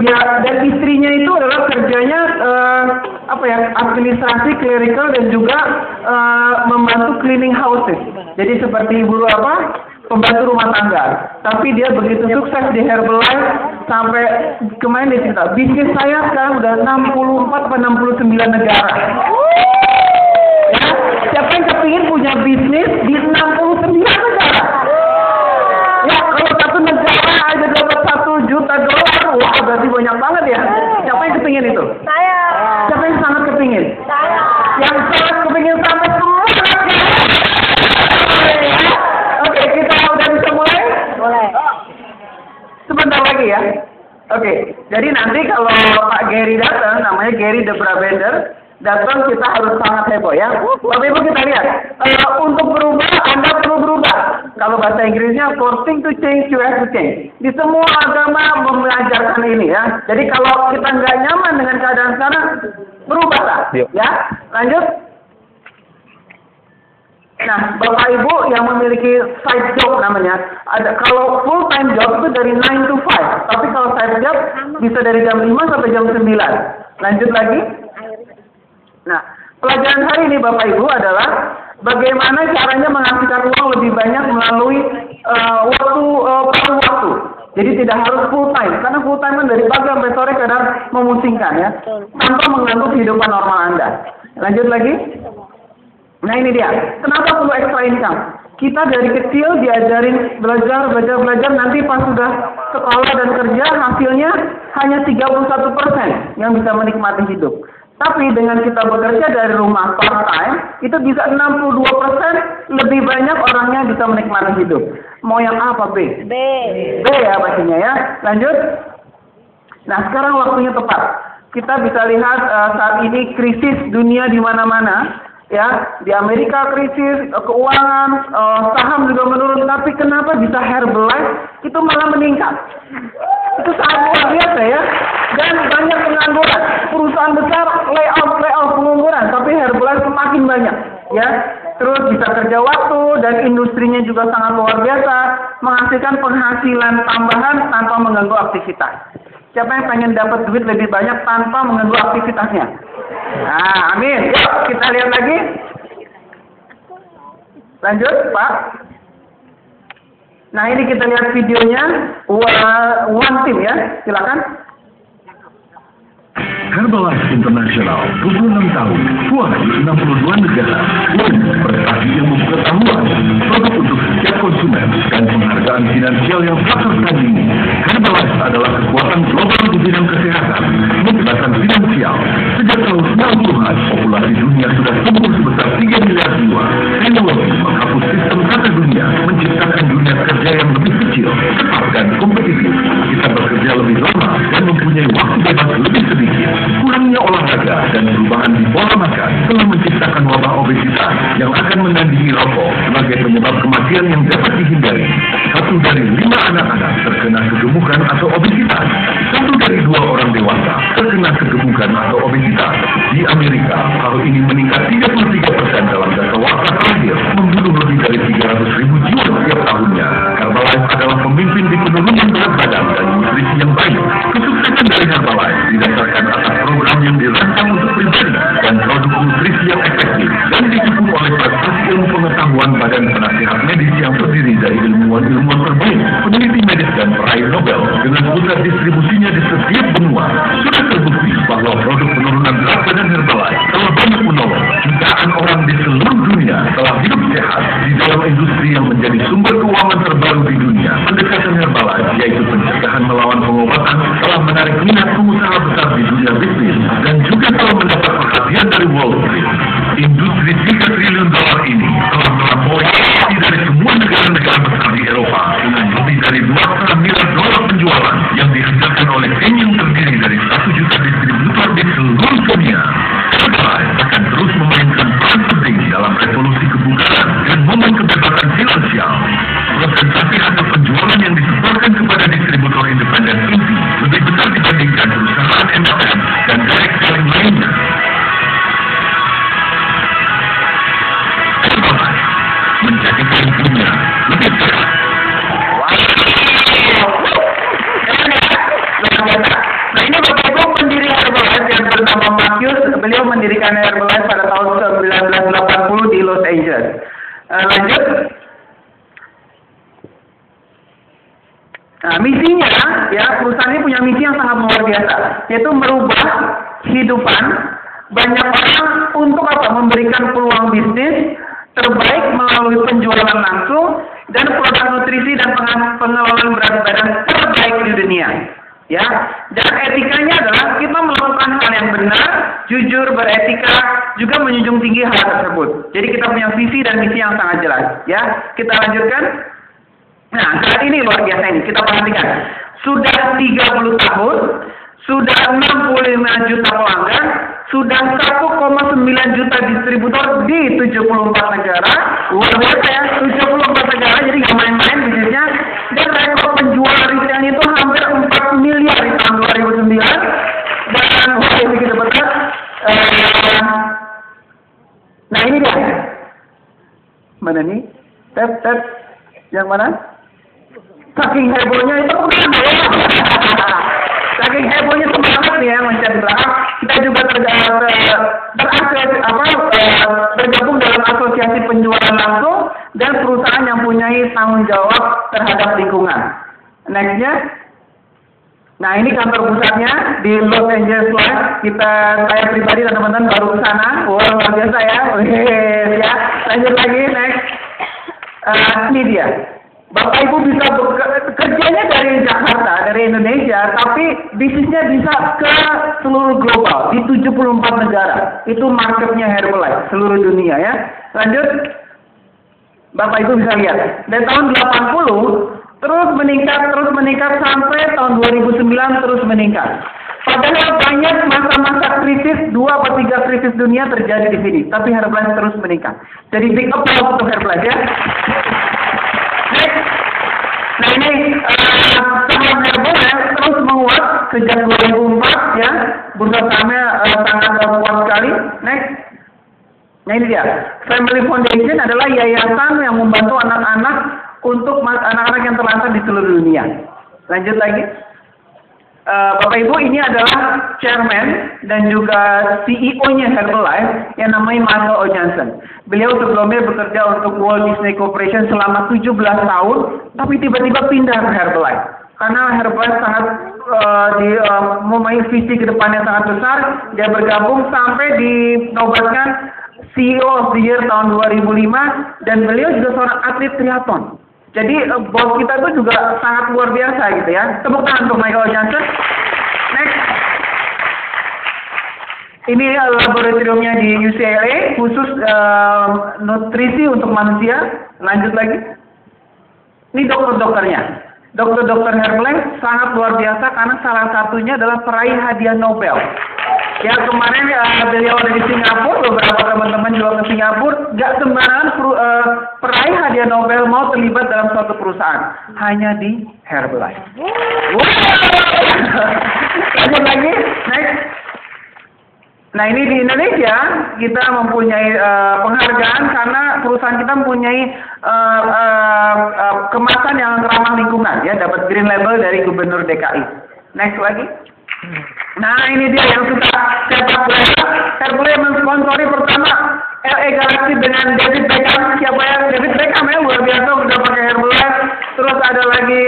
dia dan istrinya itu adalah kerjanya administrasi, clerical dan juga membantu cleaning houses. Jadi seperti ibu pembantu rumah tangga. Tapi dia begitu sukses di Herbalife sampai kemarin dia cerita, bisnis saya sekarang udah 64 atau 69 negara. Ya, siapa yang kepingin punya bisnis di 69 negara? Ya, kalau satu negara aja dapat $1 juta, wah berarti banyak banget ya. Siapa yang kepingin itu? Saya. Siapa yang sangat kepingin? Saya. Yang sangat kepingin sampai semua. Oke, kita udah bisa mulai? Boleh. Sebentar lagi ya. Oke, jadi nanti kalau Pak Gary datang, namanya Gary the Brabander, datang kita harus sangat heboh ya. Bapak Ibu kita lihat, untuk berubah, Anda perlu berubah. Kalau bahasa Inggrisnya, forcing to change, you have to change. Di semua agama mengajarkan ini ya. Jadi kalau kita nggak nyaman dengan keadaan sekarang, berubahlah. Ya, lanjut. Nah, Bapak Ibu yang memiliki side job namanya, kalau full time job itu dari 9 to 5, tapi kalau side job bisa dari jam 5 sampai jam 9. Lanjut lagi. Nah, pelajaran hari ini Bapak Ibu adalah bagaimana caranya menghasilkan uang lebih banyak melalui paruh waktu. Jadi tidak harus full time, karena full time kan dari pagi sampai sore kadang memusingkan ya, tanpa mengganggu kehidupan normal Anda. Lanjut lagi. Nah ini dia, kenapa perlu extra income? Kita dari kecil diajarin belajar, nanti pas sudah sekolah dan kerja hasilnya hanya 31% yang bisa menikmati hidup. Tapi dengan kita bekerja dari rumah part time, itu bisa 62% lebih banyak orangnya bisa menikmati hidup. Mau yang A apa B? B. B ya pastinya ya. Lanjut. Nah sekarang waktunya tepat. Kita bisa lihat saat ini krisis dunia di mana-mana. Ya, di Amerika krisis keuangan, saham juga menurun, tapi kenapa bisa Herbalife itu malah meningkat? Itu sangat luar biasa ya. Dan banyak pengangguran, perusahaan besar layoff pengangguran, tapi Herbalife semakin banyak, ya. Terus bisa kerja waktu dan industrinya juga sangat luar biasa, menghasilkan penghasilan tambahan tanpa mengganggu aktivitas. Siapa yang pengen dapat duit lebih banyak tanpa mengganggu aktivitasnya? Nah, amin. Yuk, kita lihat lagi. Lanjut, Pak. Nah, ini kita lihat videonya. One Team ya, silakan. Herbalife International, 26 tahun, kuat di 62 negara, prestasi yang mempertahuan, produk untuk setiap konsumen, dan penghargaan finansial yang tak tertandingi. Herbalife adalah kekuatan global di bidang kesehatan, kebebasan finansial. Sejak tahun 90-an, populasi dunia sudah tumbuh sebesar 3 miliar jiwa. Teknologi menghapus sistem kata dunia, menciptakan dunia kerja yang lebih kecil, cepat dan kompetitif. Kita bekerja lebih lama dan mempunyai waktu bebas lebih sedikit. Kurangnya olahraga dan perubahan di pola makan telah menciptakan wabah obesitas yang akan menandingi rokok sebagai penyebab kematian yang dapat dihindari. 1 dari 5 anak-anak terkena kegemukan atau obesitas. 1 dari 2 orang dewasa terkena kegemukan atau obesitas. Di Amerika, hal ini meningkat 33% dalam dasawarsa terakhir, membunuh lebih dari 300.000 jiwa setiap tahunnya. Herbalife adalah pemimpin di penurunan berat badan dan nutrisi yang baik. Kesuksesan dari Herbalife didasarkan atas program yang dirancang untuk pribadi dan produk nutrisi yang efektif dan didukung oleh prestasi ilmu pengetahuan Badan Penasehat Medis yang terdiri dari ilmuwan-ilmuwan terbaik, peneliti medis dan peraih Nobel. Dengan pusat distribusinya di setiap benua, sudah terbukti bahwa produk penurunan berat badan Herbalife telah banyak menolong jutaan orang di seluruh dunia telah hidup sehat di dalam industri yang menjadi sumber keuangan terbaru di dunia. Pendekatan Herbalife, yaitu pencegahan melawan pengobatan, telah menarik minat pengusaha besar di dunia bisnis dan juga telah mendapat perhatian dari Wall Street. Industri $3 triliun ini telah melampaui dari semua negara-negara besar di Eropa dengan lebih dari $200 miliar penjualan yang dihasilkan oleh tim yang terdiri dari 1 juta distributor di seluruh dunia. Herbalife akan terus memainkan peran penting dalam revolusi kebugaran dan momen kebebasan finansial. Presentasi hasil penjualan yang disetorkan kepada distributor independen inti lebih besar dibandingkan perusahaan MLM dan direct selling lainnya. Herbalife menjadikan dunia lebih sehat. Wow. Luar biasa. beliau mendirikan Herbalife pada tahun 1980 di Los Angeles. Lanjut. Nah, misinya, ya, perusahaan ini punya misi yang sangat luar biasa, yaitu merubah kehidupan banyak orang untuk apa? Memberikan peluang bisnis terbaik melalui penjualan langsung dan produk nutrisi dan pengelolaan berat badan terbaik di dunia. Ya, dan etikanya adalah kita melakukan hal yang benar, jujur, beretika, juga menjunjung tinggi hal tersebut. Jadi kita punya visi dan misi yang sangat jelas. Ya, kita lanjutkan. Nah, saat ini luar biasa ini, kita perhatikan. Sudah 30 tahun, sudah 65 juta pelanggan, sudah 1,9 juta distributor di 74 negara. Luar biasa ya, 74 negara, jadi nggak main-main bisnisnya. Dan rekor penjualan retailnya itu hampir 4 miliar di tahun 2009. Dan wah, ini kita betul. Nah, ini dia. Mana nih? Tab. Yang mana? Saking hebohnya itu bukan ya. Saking hebohnya semangat ya mencari belakang. Kita juga bergabung dalam asosiasi penjualan langsung dan perusahaan yang punya tanggung jawab terhadap lingkungan. Nextnya, nah ini kantor pusatnya di Los Angeles. Saya pribadi dan teman-teman baru ke sana. Wah, luar biasa ya. Ya, lanjut lagi next. Ini dia. Bapak Ibu bisa kerjanya dari Jakarta, dari Indonesia, tapi bisnisnya bisa ke seluruh global, di 74 negara. Itu marketnya Herbalife, seluruh dunia ya. Lanjut, Bapak Ibu bisa lihat. Dari tahun 80, terus meningkat sampai tahun 2009 terus meningkat. Padahal banyak masa-masa krisis, 2 atau 3 krisis dunia terjadi di sini. Tapi Herbalife terus meningkat. Jadi big applause untuk Herbalife ya. Nah ini saham Herbalife terus menguat sejak 2004 ya, bursa sahamnya sangat kuat sekali. Next, nah ini dia, Family Foundation adalah yayasan yang membantu anak-anak untuk anak-anak yang terlantar di seluruh dunia. Lanjut lagi, Bapak Ibu, ini adalah chairman dan juga CEO-nya Herbalife yang namanya Michael O. Johnson. Beliau sebelumnya bekerja untuk Walt Disney Corporation selama 17 tahun, tapi tiba-tiba pindah ke Herbalife. Karena Herbalife sangat mempunyai visi ke depannya sangat besar, dia bergabung sampai dinobatkan CEO of the Year tahun 2005, dan beliau juga seorang atlet triathlon. Jadi bos kita itu juga sangat luar biasa gitu ya. Tepuk tangan untuk Michael Johnson. Next. Ini laboratoriumnya di UCLA, khusus nutrisi untuk manusia. Lanjut lagi. Ini dokter-dokternya. Dokter-dokter Herbalife sangat luar biasa karena salah satunya adalah peraih hadiah Nobel. Ya, kemarin beliau ada di Singapura, beberapa teman-teman juga ke Singapura. Gak sembarangan peraih hadiah Nobel mau terlibat dalam suatu perusahaan. Hanya di Herbalife. Wow. Lanjut lagi, next. Nah ini di Indonesia kita mempunyai penghargaan karena perusahaan kita mempunyai kemasan yang ramah lingkungan, ya, dapat Green Label dari Gubernur DKI. Next lagi. Nah ini dia yang suka sepak bola. Herbalife mensponsori pertama LA Galaxy dengan David Beckham. Siapa yang David Beckham ya, luar biasa udah pakai Herbalife. Terus ada lagi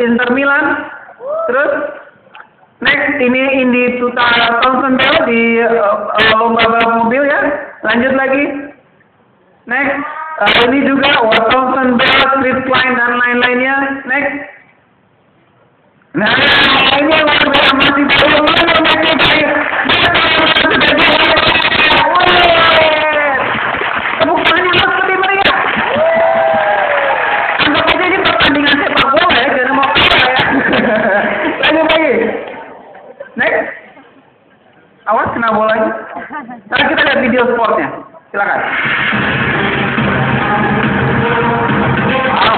Inter Milan. Terus next ini Indy Thompson Bell di lomba balap mobil ya. Lanjut lagi. Next ini juga Thompson Bell, Street Line dan lain-lainnya. Next. Nah, ini yang masih belum baik. Tepuk tangan yang seperti mereka. Anggap aja ini pertandingan sepak bola ya, jangan mau kalah ya. Lanjut lagi. Next. Awas kena bola lagi. Sekarang kita lihat video sportnya. Silakan. Wow.